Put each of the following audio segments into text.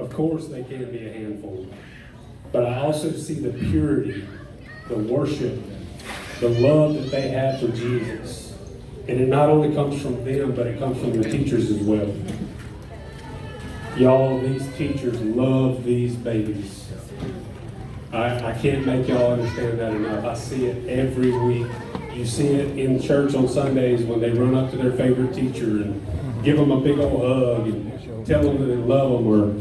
Of course, they can be a handful. But I also see the purity, the worship, the love that they have for Jesus. And it not only comes from them, but it comes from the teachers as well. Y'all, these teachers love these babies. I can't make y'all understand that enough. I see it every week. You see it in church on Sundays when they run up to their favorite teacher and give them a big old hug and tell them that they love them or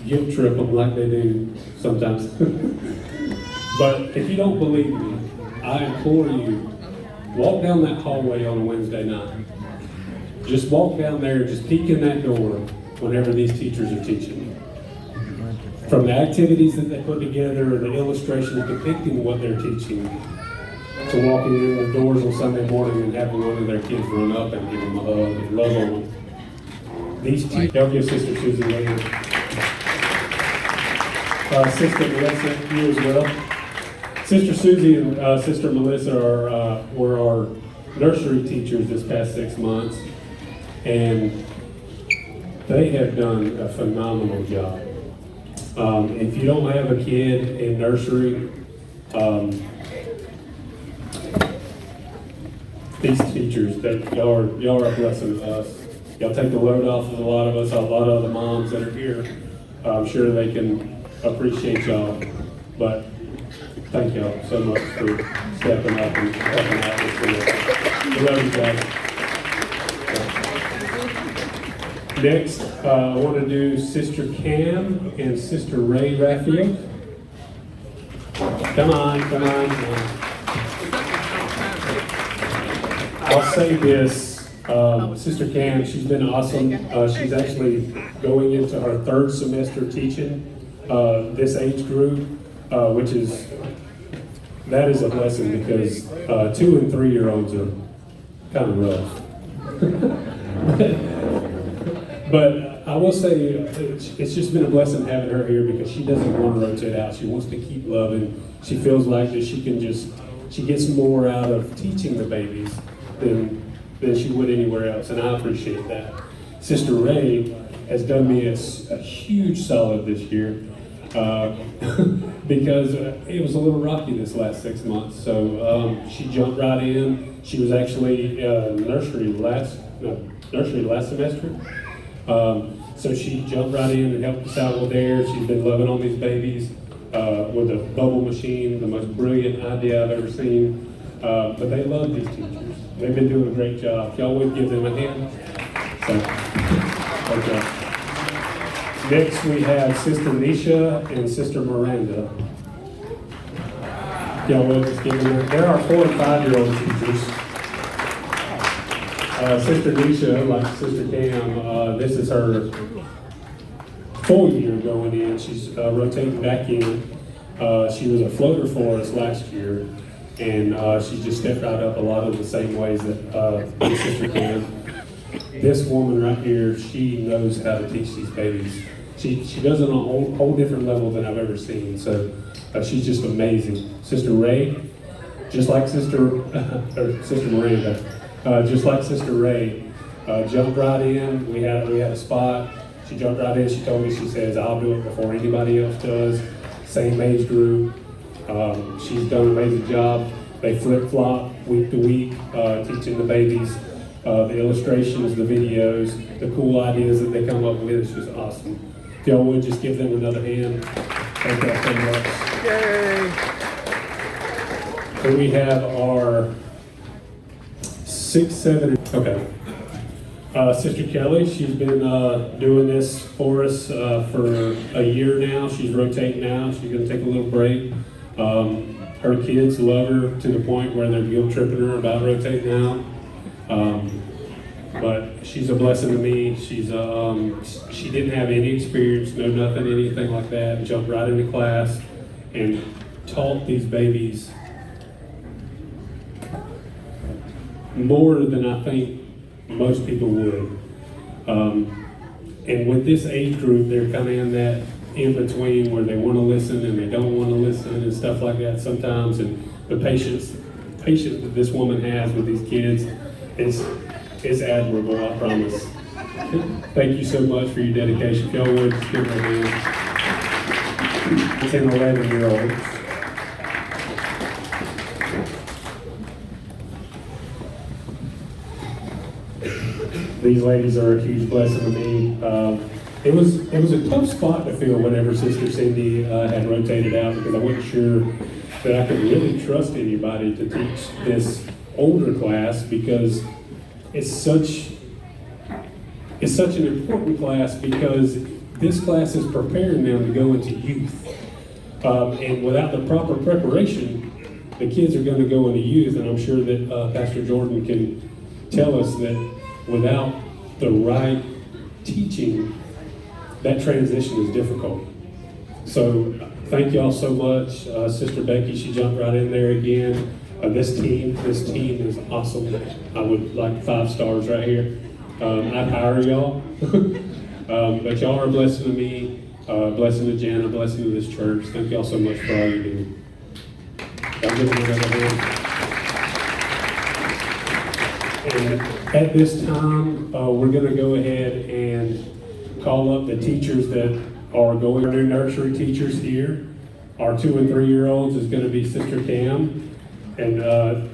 guilt trip them like they do sometimes. But if you don't believe me, I implore you, walk down that hallway on a Wednesday night. Just walk down there, just peek in that door whenever these teachers are teaching. From the activities that they put together, or the illustrations depicting what they're teaching, to walking in the doors on Sunday morning and having one of their kids run up and give them a hug and love on them. These teachers, they'll give Sister Susie a hand. Sister Melissa, you as well. Sister Susie and Sister Melissa were our nursery teachers this past 6 months, and they have done a phenomenal job. If you don't have a kid in nursery, these teachers, y'all are a blessing to us. Y'all take the load off of a lot of us, a lot of the moms that are here. I'm sure they can appreciate y'all, but thank y'all so much for stepping up and helping out with this. We love you guys. Next, I want to do Sister Cam and Sister Ray Raphael. Come on. I'll say this, Sister Cam, she's been awesome. She's actually going into her 3rd semester teaching this age group, that is a blessing because 2 and 3-year-olds are kind of rough. But I will say, it's just been a blessing having her here because she doesn't want to rotate out. She wants to keep loving. She feels like that she gets more out of teaching the babies than she would anywhere else, and I appreciate that. Sister Ray has done me a huge solid this year because it was a little rocky this last 6 months. So she jumped right in. She was actually nursery last semester. So she jumped right in and helped us out with theirs. She's been loving on these babies with a bubble machine, the most brilliant idea I've ever seen. But they love these teachers. They've been doing a great job. If y'all would give them a hand. So, okay. Next we have Sister Nisha and Sister Miranda. Y'all would just give them. There are 4 and 5-year-old teachers. Sister Nisha, like Sister Cam, this is her full year going in. She's rotating back in. She was a floater for us last year, and she just stepped right up a lot of the same ways that Sister Cam. This woman right here, she knows how to teach these babies. She does it on a whole different level than I've ever seen. So she's just amazing. Sister Ray, just like Sister Miranda. Just like Sister Ray, jumped right in. We had a spot. She jumped right in. She told me, she says, I'll do it before anybody else does. Same age group. She's done an amazing job. They flip-flop week to week, teaching the babies the illustrations, the videos, the cool ideas that they come up with. It's just awesome. If y'all would just give them another hand. Thank y'all so much. Yay! So we have our 6, 7, okay. Sister Kelly, she's been doing this for us for a year now. She's rotating now. She's going to take a little break. Her kids love her to the point where they're guilt tripping her about rotating out. But she's a blessing to me. She's she didn't have any experience, no nothing, anything like that. Jumped right into class and taught these babies more than I think most people would. And with this age group, they're kind of in that in-between where they want to listen and they don't want to listen and stuff like that sometimes. And the patience that this woman has with these kids is admirable, I promise. Thank you so much for your dedication. If y'all would, just give them a hand. 10, 11-year-olds. These ladies are a huge blessing to me. It was a tough spot to fill whenever Sister Cindy had rotated out, because I wasn't sure that I could really trust anybody to teach this older class, because it's such an important class, because this class is preparing them to go into youth. And without the proper preparation, the kids are going to go into youth, and I'm sure that Pastor Jordan can tell us that without the right teaching, that transition is difficult. So thank y'all so much. Sister Becky, she jumped right in there again. This team is awesome. I would like 5 stars right here. I'd hire y'all. But y'all are a blessing to me, a blessing to Jen, a blessing to this church. Thank y'all so much for all you do. Y'all give me another hand. And at this time, we're going to go ahead and call up the teachers that are going. Our new nursery teachers here. Our 2- and 3-year-olds is going to be Sister Cam, and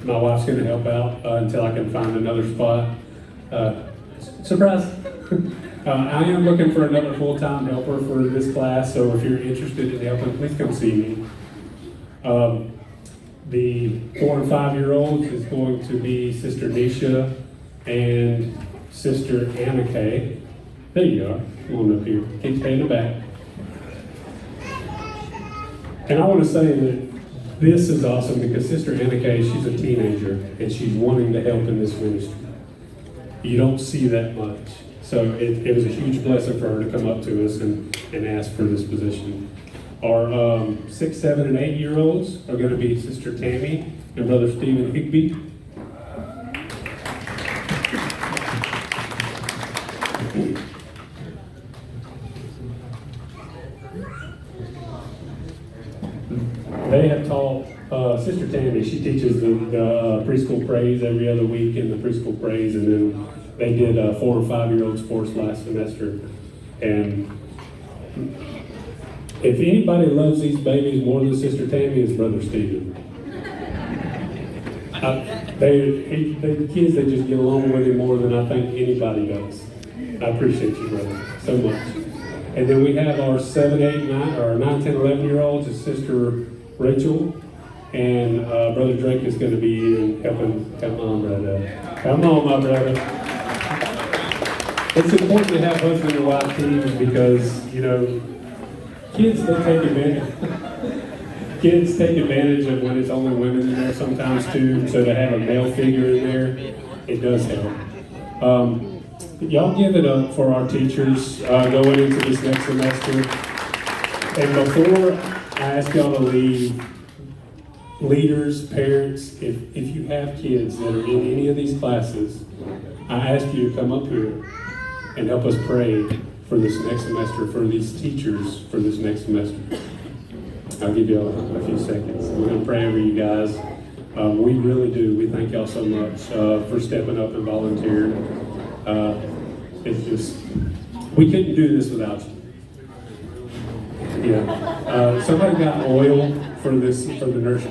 my wife's going to help out until I can find another spot. Surprise! I am looking for another full-time helper for this class, so if you're interested in helping, please come see me. The 4- and 5-year-olds is going to be Sister Nisha and Sister Anna Kay. There you are. Come on up here. Keep staying in the back. And I want to say that this is awesome, because Sister Anna Kay, she's a teenager, and she's wanting to help in this ministry. You don't see that much. So it was a huge blessing for her to come up to us and ask for this position. Our 6, 7, and 8-year-olds are going to be Sister Tammy and Brother Stephen Higby. They have taught Sister Tammy. She teaches the preschool praise every other week in the preschool praise, and then they did 4- and 5-year-olds course last semester. And if anybody loves these babies more than Sister Tammy, it's Brother Stephen. The kids, they just get along with him more than I think anybody does. I appreciate you, brother, so much. And then we have our 7, 8, 9, or 9, 10, 11-year-olds. It's Sister Rachel, and Brother Drake is going to be in helping. Come on, brother. Come on, my brother. It's important to have husband and wife teams, because, you know, kids, they take advantage. Kids take advantage of when it's only women in there sometimes too. So to have a male figure in there, it does help. Y'all give it up for our teachers going into this next semester. And before I ask y'all to leave, leaders, parents, if you have kids that are in any of these classes, I ask you to come up here and help us pray for this next semester, for these teachers for this next semester. I'll give y'all a few seconds. We're going to pray over you guys. We really do. We thank y'all so much for stepping up and volunteering. It's just, we couldn't do this without you. Yeah. Somebody got oil for the nursery.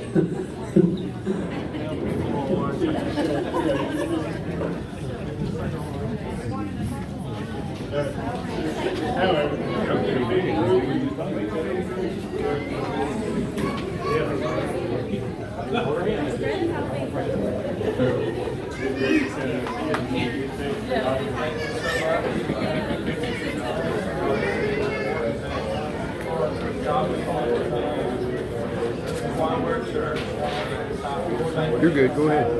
You're good, go ahead.